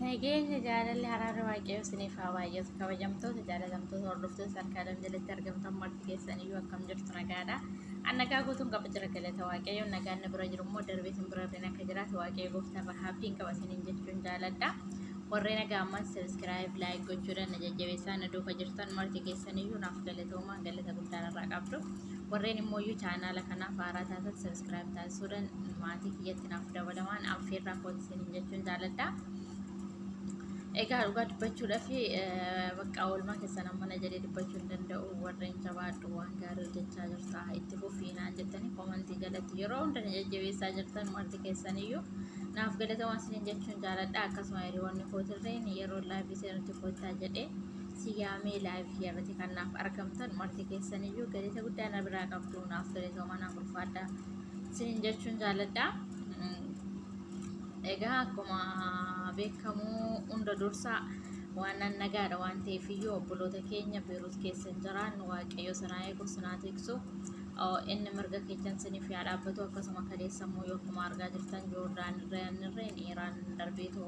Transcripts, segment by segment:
Nageenya jaalalli haraara waaqayyoo isiniif haa baay'atu. Kabajamtoota jaalatamtoota hordoftoota sarkaadhaan jalatti argamtan marti keessaniyyuu akkam jirtu nagaadha. An nagaa guutuun qaba jira galata waaqayyoon nagaan na bira jiru immoo darbee isin bira akka jiraatu waaqayyo gooftarra abdiin qaba isiniin jechuun jaaladha. Warreen nagaa ammas sabiskiraayib laayik gochuudhaan na jajjabeessaa na duuka jirtan marti keessaniyyuu naaf galatoomaa galata guddaan irraa qabdu. Warreen immooyyuu chaanaala kanaaf haaraa taatan sabiskiraayib taasisuudhaan maatii kiyyatti naaf dabalamaan affeerraa kooti isiniin jechuun jaaladha. Egaa dhugaa dubbachuudhaaf bakka oolmaa keessan amma na jedhee dubbachuu hin danda'u warreen jabaadhu waan gaarii hojjechaa jirta itti fufiinaan jettanii komantii jalatti yeroo hunda na jajjabeessaa jirtan marti keessaniyyuu naaf galatamaa isiniin jechuun jaaladha. Akkasuma hiriyoonni kootirreen yeroo laayifii seenutti koottaa jedhee siyaamee laayifii irratti kan naaf argamtan marti keessaniyyuu galata guddaa na biraa qabdu naaf galatamaa naaf ulfaadha isiniin jechuun jaaladha. Egaa akkuma beekamu hunda dursa waan nagaadha waan ta'eef iyyuu obboloota keenya Beerut keessa jiraan waaqayyo sanaa eegu sanaa tiksu inni mirga keechan siniif yaa dhaabbatu akkasuma kaleessammoo yookuma argaa jirtan Joordaan irreen Iraan darbeetu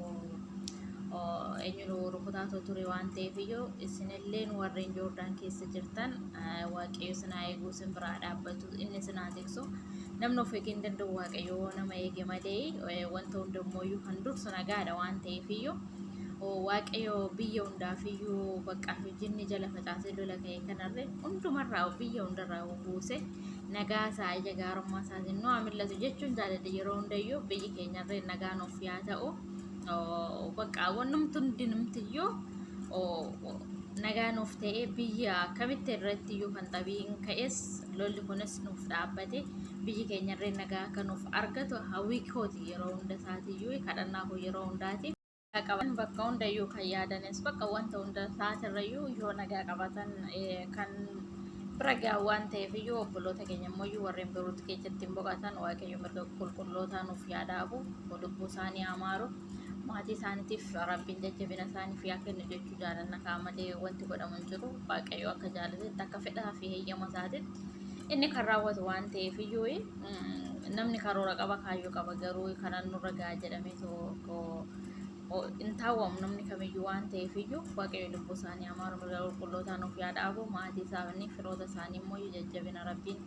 eenyu rukutaatoo ture waan ta'eef iyyuu isinilleen warreen Joordaan keessa jirtan waaqayyo sanaa eegu sin biraa dhaabbatu inni sanaa tiksu. Namni of eeguu hin danda'u waaqayyo nama eege malee wanta hundummoo kan dursu nagaadha waan ta'eef iyyuu waaqayyo biyya hundaaf iyyuu bakka jinni jala facaasee lola ka'e kanarree hundumarraa biyya hundarraa buuse nagaa isaa ija gaarummaa isaatiin nu hamillatu jechuun jaaladha. Yeroo hundayyuu biyyi keenyarree nagaan of yaa ta'u bakka wannumti hundinumtiyyuu nagaan of ta'ee biyya kamitti irratti iyyuu kan xabiin ka'es lolli kunis nuuf dhaabbate biyyi keenyarree nagaa akka nuuf argatu hawwii kooti yeroo hunda isaatiiyyuu kadhannaa koo yeroo hundaati qaban bakka hundayyuu kan yaadanis bakka wanta hunda isaatirrayyuu yoo nagaa qabatan kan bira gahu waan ta'eef iyyuu obboloota keenya immoo warreen Beerut keessatti hin boqotan waaqayyo mirga qulqullootaa nuuf yaadaabu lubbuu isaanii amaaru maatii isaaniitiif rabbiin jajjabina isaaniif yaa kennu jechuu jaalanna kaamalee wanti godhamu hin jiru waaqayyo akka jaalatetti akka fedhaa fi heeyyama isaatitti inni kan raawwatu waan ta'eef iyyuu namni karoora qaba kaayyoo qaba garuu kanan nurra gahaa jedhamee tokko hin taawwamu namni kamiyyuu waan ta'eef iyyuu waaqayyo lubbuu isaanii amaaru mirga qulqullootaa nuuf yaadaabu maatii isaanii firoota isaanii immoo jajjabina rabbiin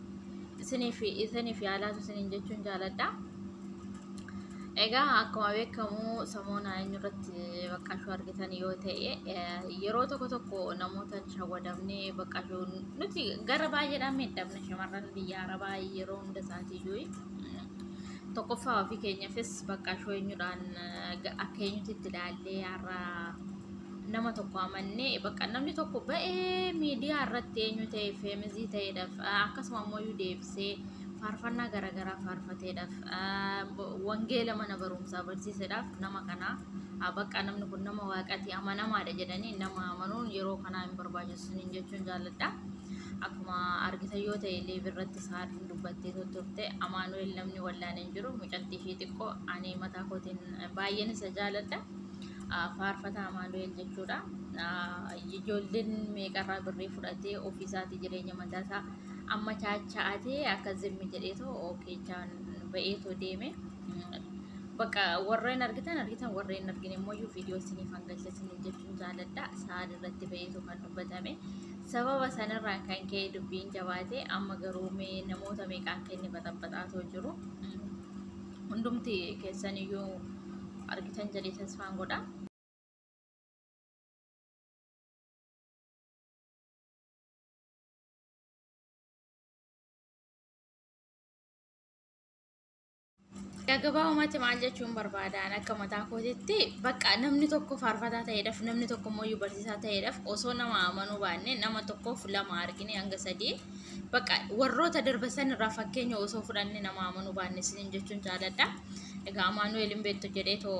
isiniif yaalaatu isiniin jechuun jaaladha. Egaa akkuma beekamu samoona eenyurratti bakka shuu argitan yoo ta'e yeroo tokko namoota shawwadamnee bakka shuu nuti gara baay'eedhaan miidhamne shamarran biyya arabaa yeroo hunda isaatiiyyuu tokkoffaa ofii keenyaafis bakka shuu eenyudhaan akka eenyutti itti ilaallee har'a nama tokko amannee bakka namni tokko ba'ee miidiyaa irratti eenyu ta'e feemizii ta'eedhaaf akkasuma immoo deebisee faarfannaa garaagaraa faarfateedhaaf wangeela mana barumsaa barsiiseedhaaf nama kana bakka namni kun nama waaqati amanamaadha jedhanii nama amanuun yeroo kanaa hin barbaachisu jechuun jaaladha. Akkuma argitan yoo ta'e illee birratti saadin dubbattee turte Amaanu'eel namni wallaan hin jiru mucattii ishee xiqqoo ani mataa kootiin baay'een isa jaaladha. Faarfata Amaanu'eel jechuudha. Ijoolleen meeqarraa birrii fudhatee ofiisaatii jireenya mataasaa amma chaacha'atee akka zimmi jedheetoo okeechaan ba'eetoo deeme bakka warreen argitan warreen argine immoo viidiyoo isiniif hangalcha isiniin jechuun jaaladha. Sa'aan irratti ba'eetoo kan dubbatame sababa sanarraan kan ka'e dubbiin jabaate amma garuu namoota meeqa akka inni baxaxaatoo jiru hundumti keessaniyyuu argitan jedhee tasfaan godha. Gabaabumatti maal jechuun barbaadaan akka mataa kootitti bakka namni tokko faarfataa ta'eedhaaf namni tokko immoo barsiisaa ta'eedhaaf osoo nama amanuu baanne nama tokkoof lama argine hanga sadii bakka warroota darbasan irraa fakkeenya osoo fudhanne nama amanuu baanne isiniin jechuun jaaladha. Egaa Amaanu'eel hin beektu jedheetoo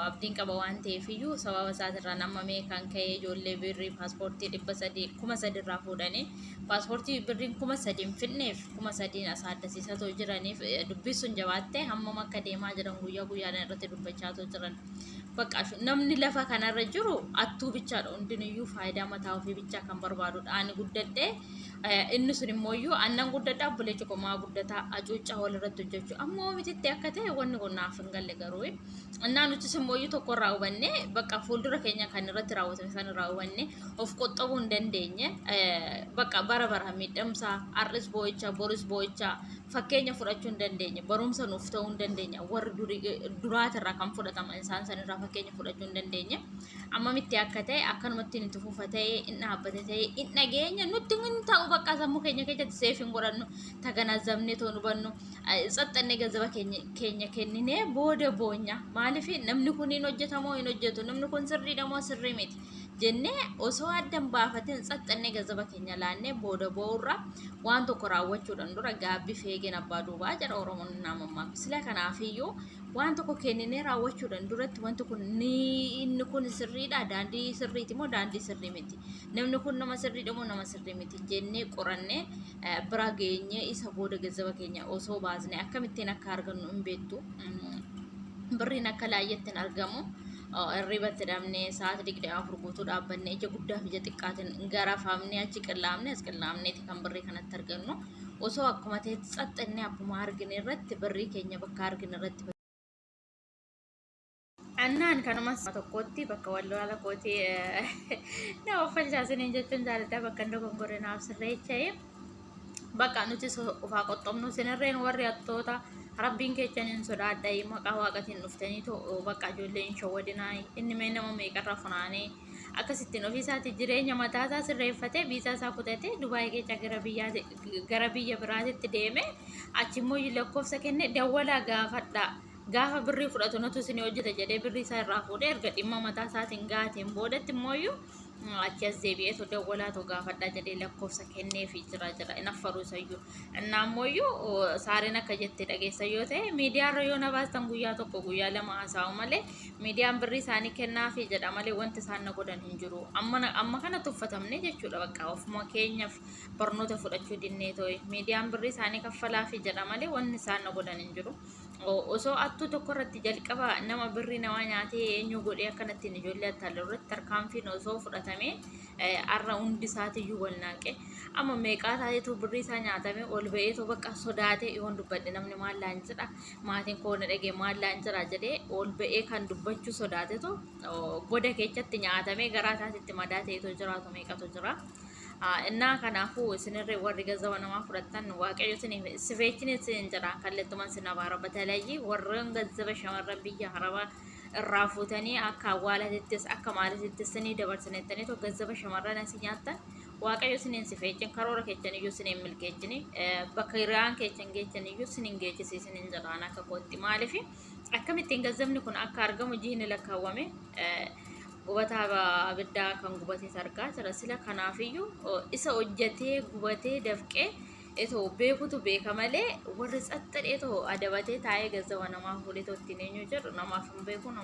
abdiin qaba waan ta'eef iyyuu sababa isaatirraa nama meeqaan ka'ee ijoollee birrii paaspoortii 300,000 irraa fuudhanii paaspoortii birriin 300,000 hin fidneef 300,000 asaa addasiisatoo jiraniif dubbisuun jabaattee hammam akka deemaa jiran guyyaa guyyaadhaan irratti dubbachaatoo jiran. Bakka namni lafa kanarra jiru attuu bichaadha hundiniyyuu faayidaa mataa ofii bichaa kan barbaadudha. Ani guddadhee inni sun immoo iyyuu aannan guddataa bulee cokomaa guddataa acuuccaa walirratti hojjechuu ammoo mititti akka ta'e wanni kun naaf hin galle garuu annaa nutis immoo iyyuu tokko irraa hubanne bakka fuuldura keenya kan irratti raawwatame san irraa hubanne of qoxxabuu hin dandeenye bakka bara bara miidhamsaa har'is boo'ichaa boris boo'ichaa fakkeenya fudhachuu hin dandeenye barumsa nuuf ta'uu hin dandeenye warri duraatirraa kan fudhataman isaan sanirraa fakkeenya fudhachuu hin dandeenye amma mitti akka ta'e akkanumatti nuti fufa ta'e inni dhaabbate ta'e inni dhageenya nutti hin ta'u bakka sammuu keenya keessatti seef hin godhannu taganazamnee too nu bannu tsaxxannee gazaba keenya kenninee booda boonya maaliif namni kun hin hojjetamoo hin hojjetu namni kun sirriidha moo sirrii miti jennee osoo addan baafateen tsaxxannee gazaba keenya laannee booda bo'urra waan tokko raawwachuudhaan dura gaabbii feegeen abbaa duubaa jedha Oromoon naamammaa sila kanaafiyyuu waan tokko kenninee raawwachuudhaan duratti wanti kun inni kun sirriidha daandii sirriiti moo daandii sirrii miti namni kun nama sirriidha moo nama sirrii miti jennee qorannee bira geenye isa booda gazaba keenya osoo baasne akkamittiin akka argannu hin beektu birriin akka laayyetti hin argamu irribatti dhabnee sa'aatii 24 guutuu dhaabbannee ija guddaa fi ija xiqqaatiin garaafamnee achi qillaamne as qillaamneeti kan birrii kanatti argannu osoo akkuma ta'etti tsaxxannee akkuma argine irratti birrii keenya bakka argine irratti annaan kanumas tokkotti bakka wallola kooti na uffalchaasanii jechuun jaalladha bakka iddoo gongorinaaf sirreecha'e bakka nuti ufaa qoxxomnu sinirreen warri hattoota rabbiin keechaniin sodaadha maqaa waaqatiin dhuftanii bakka ijoolleen shawwadinaa inni mee nama meeqarra funaanee akkasittiin ofiisaatti jireenya mataasaa sirreeffatee biisaa isaa kutatee Dubaayii keessa gara biyya biraatitti deeme achimmoo lakkoofsa kenne dawwalaa gaafadha gaafa birrii fudhatu nuti isin hojjeta jedhee birrii isaa irraa fuudhee erga dhimma mataa isaatiin gaateen boodatti immoo achi as deebi'ee to dawwalaa to gaafadha jedhee lakkoofsa kenneefii jira naffaruu isayyuu innaammooyyuu saareen akka jettee dhageessa yoo ta'e miidiyaarra yoo na baastan guyyaa tokko guyyaa lama haasa'u malee miidiyaan birrii isaanii kennaafii jedha malee wanti isaan na godhan hin jiru amma kana tuffatamne jechuudha bakka ofuma keenyaaf barnoota fudhachuu dinnee ta'e miidiyaan birrii isaanii kaffalaafii jedha malee wanti isaan na godhan hin jiru osoo attuu tokko irratti jalqaba nama birrii nama nyaatee eenyu godhee akkanattiin ijoollee attaalee irratti tarkaanfiin osoo fudhatamee arra hundi isaatiyyuu wal naaqe amma meeqaa taateetu birrii isaa nyaatamee ol ba'eetu bakka sodaatee yoon dubbadhe namni maallaan jedha maatiin koona dhagee maallaan jira jedhee ol ba'ee kan dubbachuu sodaateetu goda keessatti nyaatamee garaa isaatitti madaateetu jiraatu meeqatu jira. Innaa kanaafuu isinirree warri gazaba namaa fudhattan waaqayyo sifeechin isin jedha kallattuman sin abaara batalayyi warreen gazaba shamarran biyya harabaa irraa fuutanii akka awwaalatittis akka maalitittis sinii dabarsinettanii to gazaba shamarran asii nyaattan waaqayyo siniin sifeechin karoora keechan iyyuu siniin milkeechini bakka hiriyaan keechan geechan iyyuu siniin geechisiisiniin jedhaan akka kootti maaliif akkamittiin gazabni kun akka argamu jiini lakkaawwame gubataa abiddaa kan gubatee argaa jira sila kanaafiyyuu isa hojjetee gubatee dafqee etoo beekutu beeka malee warri tsaxxadhee too adabatee taa'ee gazaba namaa fuudhee too ittiin eenyu jedhu namaaf hin beeku.